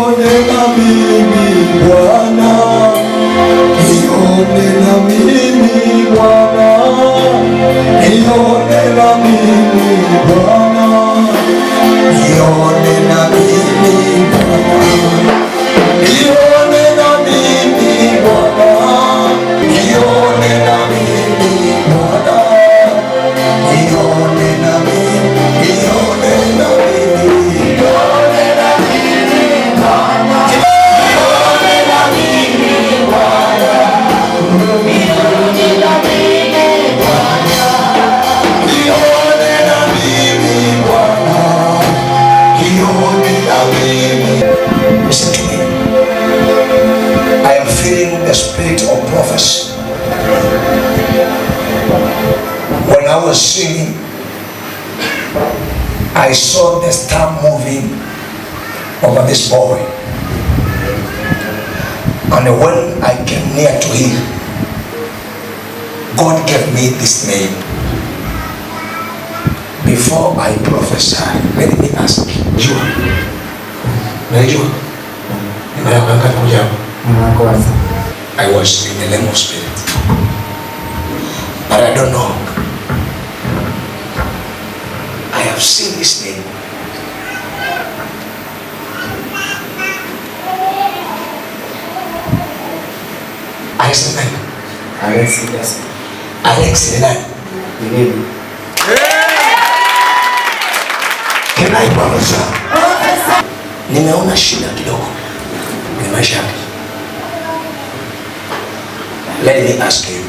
nione na mimi Bwana, nione na mimi Bwana, nione na mimi Bwana, nione na mimi Bwana, nione na mimi Bwana, nione na mimi Bwana, nione na mimi, nione na mimi, nione na mimi Bwana, nione na mimi Bwana, nione na mimi Bwana, nione na mimi Bwana, nione na mimi. Listen to me. I am feeling the spirit of prophecy. When I was singing, I saw the star moving over this boy. And when I came near to him, God gave me this name. Before I prophesy, let me ask you. I was in the realm of spirit, but I don't know. I have seen this name. Alex, can I prophesy? Nimeona shida kidogo kwenye maisha yake. Let me ask you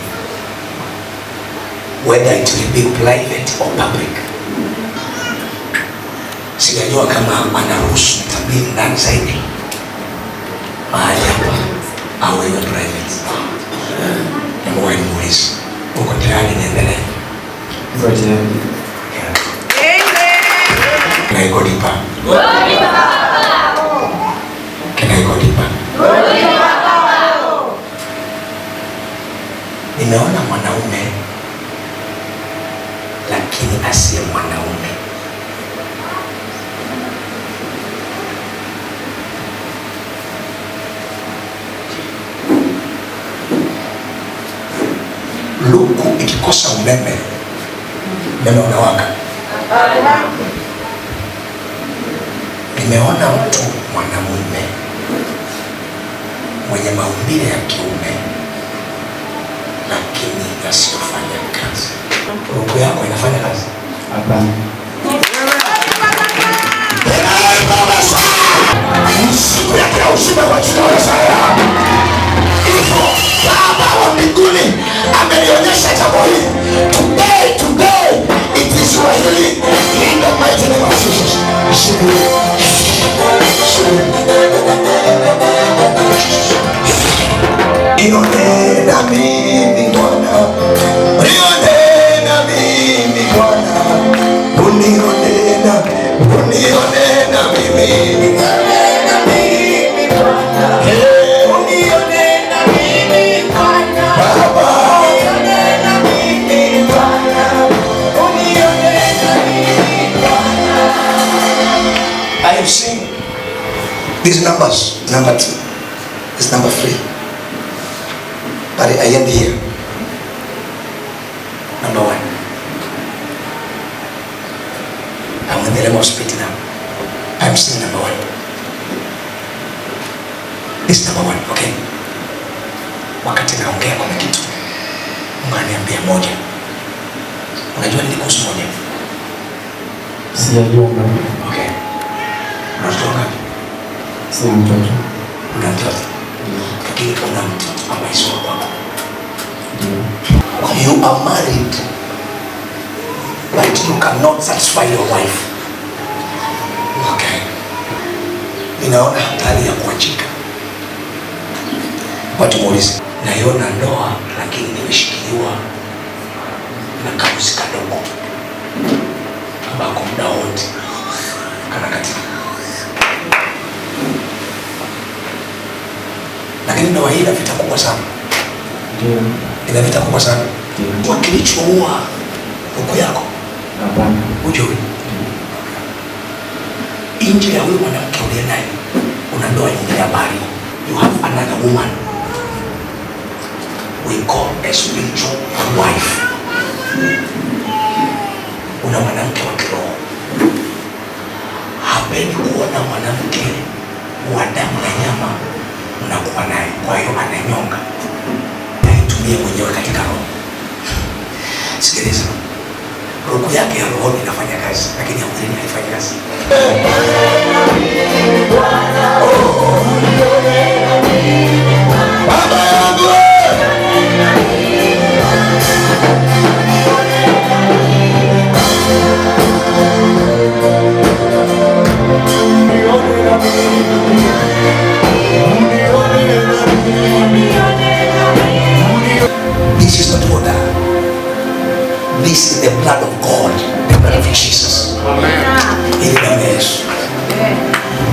whether it will be private or public. Sijajua kama anaruhusu nitabiri ndani zaidi mahali hapa au iwe private. Mungu nimuulize, uko tayari niendelee? Uko tayari? Can I go deeper? Can I go deeper? Nimeona mwanaume lakini asiye mwanaume. Luku ikikosa umeme unawaka. Nimeona mtu mwanamume mwenye maumbile ya kiume lakini asiyofanya kazi. Luku yako inafanya kazi? Hapana. Siku yake ya uzima kwa jina la Yesu. Baba wa mbinguni amenionyesha jambo hili. Today it is your healing in the mighty name of Jesus. Nione na mimi Bwana, nione na mimi Bwana, unione na mimi. I have seen these numbers, number 2, this number 3, but I end here. Number 1. I'm in the realm of spirit now. I'm seeing number 1. This number 1, okay? Wakati naongea kuna kitu Mungu ananiambia moja. Unajua nini kuhusu moja? Sijajua. Okay. Unatoka? Sina mtoto. Una mtoto? Lakini una mtoto ambaye sio wako. You are married, but you cannot satisfy your wife. Okay. Ninaona hatari ya kuachika. Watu muulize, naiona ndoa lakini nimeshikiliwa na kauzi kadogo ambako muda wote kanakatika. Lakini ndoa hii ina vita kubwa sana. Ndio. Ina vita kubwa sana. Ndio. Kilichoua huko yako. Hapana. Ujue. Nje ya huyu mwanamke uliye naye una ndoa woman we call a spiritual wife. Una mwanamke wa kiroho, hapendi kuona mwanamke wa damu na nyama unakuwa naye, kwa hiyo ananyonga, aitumie mwenyewe katika roho. Sikiliza, roho yake ya roho inafanya kazi, lakini ya mwili haifanyi kazi. Baba yangu this is not water. This is the blood of God, the blood of Jesus. Amen. Ili damu ya Yesu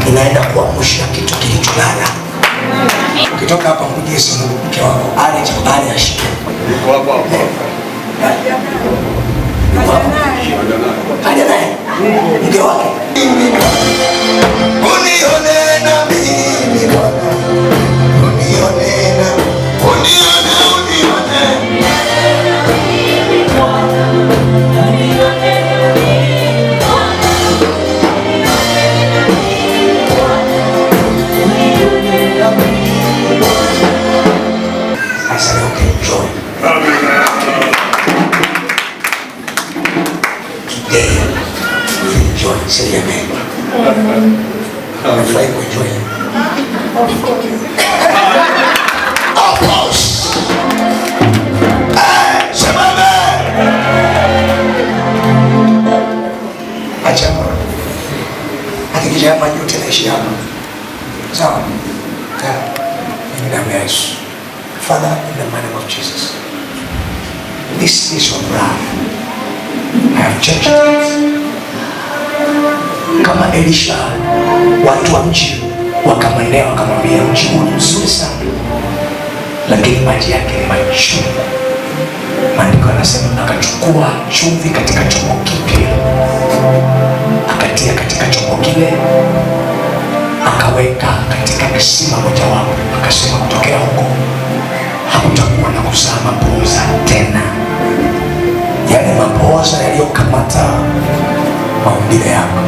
inaenda kuamsha kitu kilicholala. Ukitoka hapa mkujie simu mke wako ale ashike. Haja naye mke wake. Unione na mimi Bwana, unione na unione. I said, okay, enjoy. Today, you enjoy. Say amen. I fly to enjoy. Of course. Of course. Say amen. Achama. Hakikisha hapa yote naishi hapa. Sawa? Mimi damu ya Yesu. Father, in the name of Jesus, this is your blood. I have changed it. Kama Elisha, watu wa mji wakamwendea wakamwambia, mji huu ni mzuri sana, lakini maji yake ni machungu. Maandiko yanasema akachukua chumvi katika chombo kipya, akatia katika chombo kile, akaweka katika kisima mojawapo, akasema kutokea huko hakutakuwa na kuzaa mapooza tena. Yale mapooza yaliyokamata maumbile yako